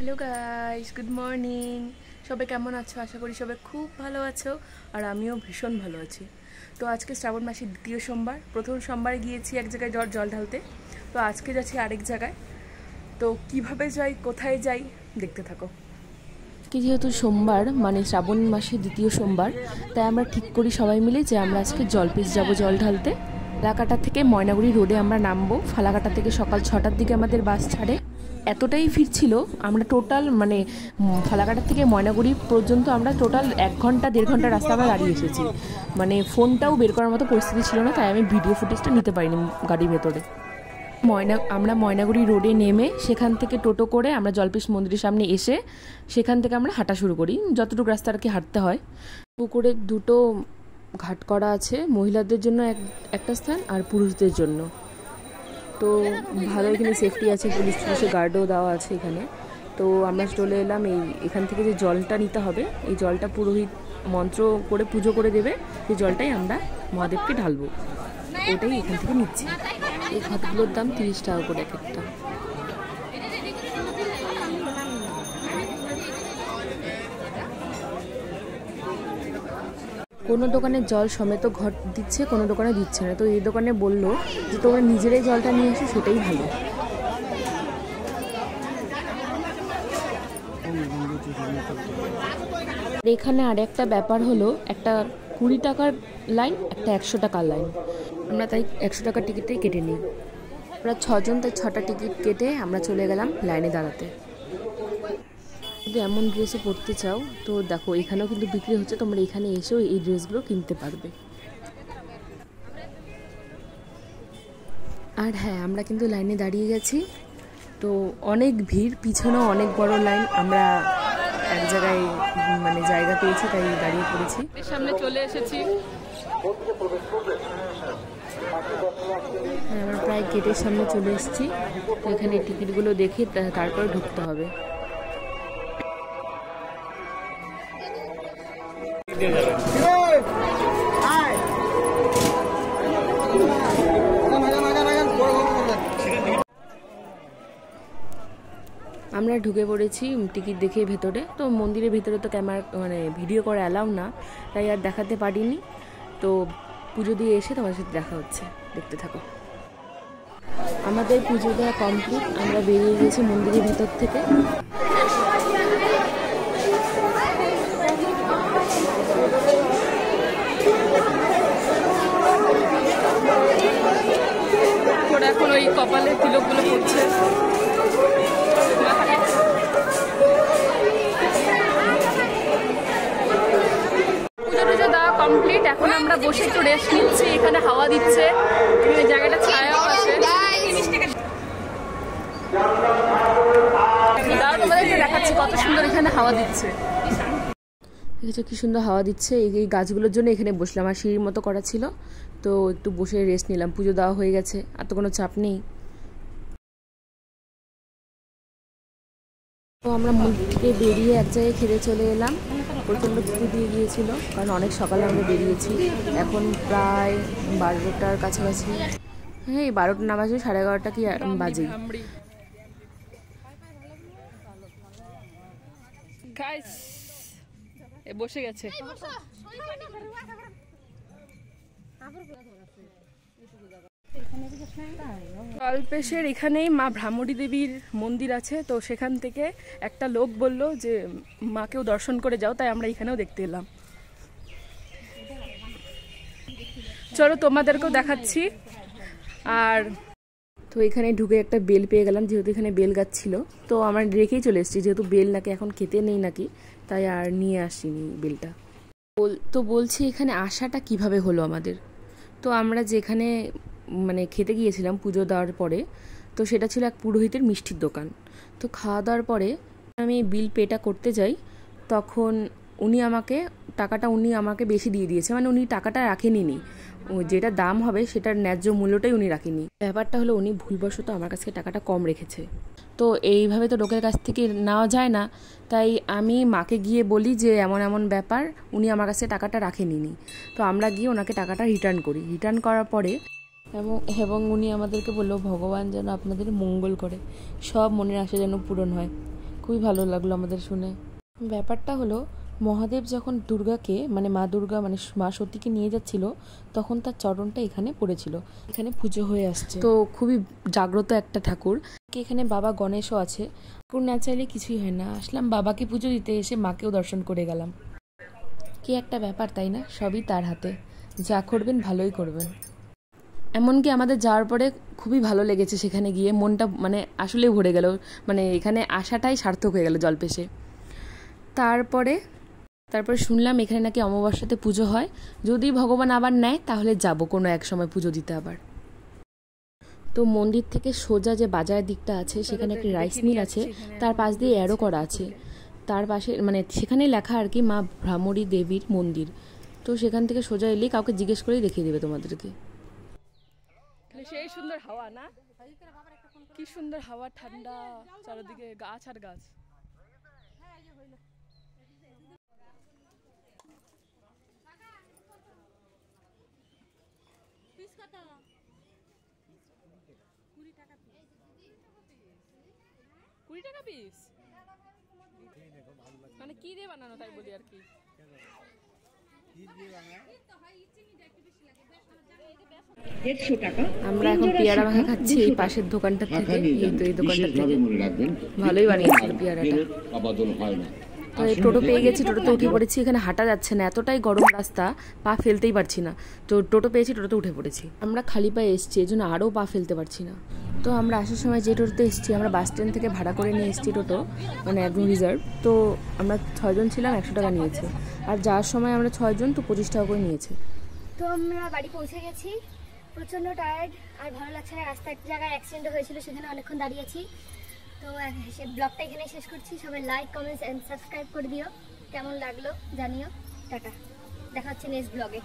Hello guys, good morning. সবাই কেমন আছো? আশা করি সবাই খুব ভালো আছো, আর আমিও ভীষণ ভালো আছি। তো আজকে শ্রাবণ মাসের দ্বিতীয় সোমবার। প্রথম সোমবারে গিয়েছি এক জায়গায় জল ঢালতে, তো আজকে যাচ্ছি আরেক জায়গায়। তো কিভাবে যাই, কোথায় যাই, দেখতে থাকো। যেহেতু সোমবার মানে শ্রাবণ মাসের দ্বিতীয় সোমবার, তাই আমরা ঠিক করি সবাই মিলে যে আমরা আজকে জলপেশ যাব জল ঢালতে। ফালাকাটা থেকে ময়নাগুড়ি রোডে আমরা নামবো। ফালাকাটা থেকে সকাল 6টার দিকে আমাদের বাস ছাড়ে। এতটাই ভিড় ছিল, আমরা টোটাল মানে ফালাকাটা থেকে ময়নাগুড়ি পর্যন্ত আমরা টোটাল 1 ঘন্টা 1.5 ঘন্টা রাস্তা আমরা দাঁড়িয়ে এসেছি। মানে ফোনটাও বের করার মতো পরিস্থিতি ছিল না, তাই আমি ভিডিও ফুটেজটা নিতে পারিনি গাড়ির ভেতরে। আমরা ময়নাগুড়ি রোডে নেমে সেখান থেকে টোটো করে আমরা জলপেশ মন্দিরের সামনে এসে সেখান থেকে আমরা হাঁটা শুরু করি, যতটুকু রাস্তা আর কি হাঁটতে হয়। পুকুরে দুটো ঘাট করা আছে, মহিলাদের জন্য একটা স্থান আর পুরুষদের জন্য। তো ভালো এখানে সেফটি আছে, পুলিশের গার্ডও দেওয়া আছে এখানে। তো আমরা চলে এলাম এখান থেকে যে জলটা নিতে হবে, এই জলটা পুরোহিত মন্ত্র করে পুজো করে দেবে, সেই জলটাই আমরা মহাদেবকে ঢালবো, ওটাই এখান থেকে নিচ্ছি। এই ঘাটগুলোর দাম 30 টাকা করে এক একটা। কোনো দোকানে জল সমেত ঘট দিচ্ছে, কোনো দোকানে দিচ্ছে না। তো এই দোকানে বললো যে তোমরা নিজেরাই জলটা নিয়ে এসো, সেটাই ভালো। এখানে আর একটা ব্যাপার হলো, একটা 20 টাকার লাইন, একটা 100 টাকার লাইন। আমরা তাই 100 টাকার টিকিটটাই কেটে নিই। আমরা 6 জন, তাই 6টা টিকিট কেটে আমরা চলে গেলাম লাইনে দাঁড়াতে। যদি এমন ড্রেসও পরতে চাও তো দেখো এখানেও কিন্তু বিক্রি হচ্ছে, তোমরা এখানে এসেও এই ড্রেসগুলো কিনতে পারবে। আর হ্যাঁ, আমরা কিন্তু লাইনে দাঁড়িয়ে গেছি। তো অনেক ভিড়, পিছনেও অনেক বড় লাইন। আমরা এক জায়গায় মানে জায়গা পেয়েছি, তাই দাঁড়িয়ে পড়েছি। সামনে চলে এসেছি। হ্যাঁ, আমরা প্রায় গেটের সামনে চলে এসেছি। এখানে টিকিটগুলো দেখে তারপর ঢুকতে হবে। আমরা ঢুকে পড়েছি টিকিট দেখে ভেতরে। তো মন্দিরের ভেতরে তো ক্যামেরা মানে ভিডিও করা অ্যালাউ না, তাই আর দেখাতে পারিনি। তো পুজো দিয়ে এসে তোমার সাথে দেখা হচ্ছে, দেখতে থাকো। আমাদের পুজো দেওয়া কমপ্লিট, আমরা বেরিয়ে গেছি মন্দিরের ভেতর থেকে। এখন ওই কপালে তিলকগুলো পড়ছে। পুজো টুজো দেওয়া কমপ্লিট, এখন আমরা বসে একটু রেস্ট নিচ্ছি। এখানে হাওয়া দিচ্ছে, এখানে জায়গাটা ছায়াও আছে। তোমাদেরকে দেখাচ্ছি কত সুন্দর এখানে হাওয়া দিচ্ছে। দেখেছো কি সুন্দর হাওয়া দিচ্ছে। এই গাছগুলোর জন্য এখানে বসলাম, আর সিঁড়ির মতো করা ছিল, তো একটু বসে রেস্ট নিলাম। পুজো দেওয়া হয়ে গেছে, আর তো কোনো চাপ নেই। তো আমরা মন্দির থেকে বেরিয়ে এক জায়গায় খেতে চলে এলাম। প্রচণ্ড খিদে দিয়ে গিয়েছিল, কারণ অনেক সকালে আমরা বেরিয়েছি। এখন প্রায় 12টার কাছাকাছি। হ্যাঁ, 12টা না বাজে, 11:30 কি বাজে। বসে গেছে। জলপেশের এখানেই মা ভ্রামরী দেবীর মন্দির আছে, তো সেখান থেকে একটা লোক বলল যে মাকেও দর্শন করে যাও, তাই আমরা এখানেও দেখতে এলাম। চলো তোমাদেরকেও দেখাচ্ছি। আর তো এখানে ঢুকে একটা বেল পেয়ে গেলাম, যেহেতু এখানে বেল গাছ ছিল, তো আমরা রেখেই চলে এসেছি। যেহেতু বেল নাকি এখন খেতে নেই নাকি, তাই আর নিয়ে আসিনি বেলটা। তো বলছি এখানে আসাটা কিভাবে হলো আমাদের। তো আমরা যেখানে মানে খেতে গিয়েছিলাম পুজো দেওয়ার পরে, তো সেটা ছিল এক পুরোহিতের মিষ্টির দোকান। তো খাওয়া দাওয়ার পরে আমি বিল পেটা করতে যাই, তখন উনি আমাকে বেশি দিয়ে দিয়েছে। মানে উনি টাকাটা রাখেনি, যেটা দাম হবে সেটার ন্যায্য মূল্যটাই উনি রাখেনি। ব্যাপারটা হলো উনি ভুলবশত আমার কাছ থেকে টাকাটা কম রেখেছে। তো এইভাবে তো লোকের কাছ থেকে নেওয়া যায় না, তাই আমি মাকে গিয়ে বলি যে এমন এমন ব্যাপার, উনি আমার কাছে টাকাটা রাখেনি। তো আমরা গিয়ে ওনাকে টাকাটা রিটার্ন করি। রিটার্ন করার পরে এবং উনি আমাদেরকে বললো ভগবান যেন আপনাদের মঙ্গল করে, সব মনের আশা যেন পূরণ হয়। খুবই ভালো লাগলো আমাদের শুনে। ব্যাপারটা হলো মহাদেব যখন দুর্গাকে মানে মা দুর্গা মানে মা সতীকে নিয়ে যাচ্ছিল তখন তার চরণটা এখানে পড়েছিল, এখানে পুজো হয়ে আসছে। তো খুবই জাগ্রত একটা ঠাকুর। এখানে বাবা গণেশও আছে। ঠাকুর না চাইলে কিছুই হয় না। আসলাম বাবাকে পুজো দিতে, এসে মাকেও দর্শন করে গেলাম। কি একটা ব্যাপার তাই না? সবই তার হাতে, যা করবেন ভালোই করবেন। এমনকি আমাদের যাওয়ার পরে খুবই ভালো লেগেছে, সেখানে গিয়ে মনটা মানে আসলেই ভরে গেল, মানে এখানে আসাটাই সার্থক হয়ে গেল জলপেশে। তারপরে শুনলাম এখানে নাকি অমাবস্যাতে পুজো হয়, যদি ভগবান আবার নেয় তাহলে যাব কোনো এক সময় পুজো দিতে আবার। তো মন্দির থেকে সোজা যে বাজারের দিকটা আছে সেখানে একটি রাইস মিল আছে, তার পাশ দিয়ে অ্যারো করা আছে, তার পাশে মানে সেখানেই লেখা আর কি মা ভ্রামরী দেবীর মন্দির। তো সেখান থেকে সোজা এলেই কাউকে জিজ্ঞেস করেই দেখিয়ে দেবে তোমাদেরকে। সেই সুন্দর হাওয়া না, কি সুন্দর হাওয়া, ঠান্ডা, চারিদিকে গাছ আর গাছ। $20 পিস, মানে কি দিয়ে বানানো তাই বলি আর কি। আমরা এখন পেয়ারা মাখা খাচ্ছি এই পাশের দোকানটা থেকে। এই তো এই দোকানটা থেকে ভালোই বানিয়েছিল পেয়ারাটা। তো এই টোটো পেয়ে গেছি, টোটোতে উঠে পড়েছি। এখানে হাঁটা যাচ্ছে না, এতটাই গরম রাস্তা, পা ফেলতেই পারছি না। তো টোটো পেয়েছি, টোটোতে উঠে পড়েছি। আমরা খালি পায়ে এসছি, এই জন্য আরও পা ফেলতে পারছি না। তো আমরা আসার সময় যে টোটোতে এসছি, আমরা বাস স্ট্যান্ড থেকে ভাড়া করে নিয়ে এসছি টোটো, মানে একদম রিজার্ভ। তো আমরা 6 জন ছিলাম, 100 টাকা নিয়েছে। আর যাওয়ার সময় আমরা 6 জন, তো 25 টাকা করে নিয়েছে। তো আমরা বাড়ি পৌঁছে গেছি, প্রচণ্ড টায়ার্ড আর ভালো লাগছে না। রাস্তায় একটা জায়গায় অ্যাক্সিডেন্ট হয়েছিল, সেখানে অনেকক্ষণ দাঁড়িয়েছি। তো সে ব্লগটা এখানে শেষ করছি। সবাই লাইক, কমেন্টস অ্যান্ড সাবস্ক্রাইব করে দিও। কেমন লাগলো জানিও। টাটা, দেখা হচ্ছে নেক্সট ব্লগে।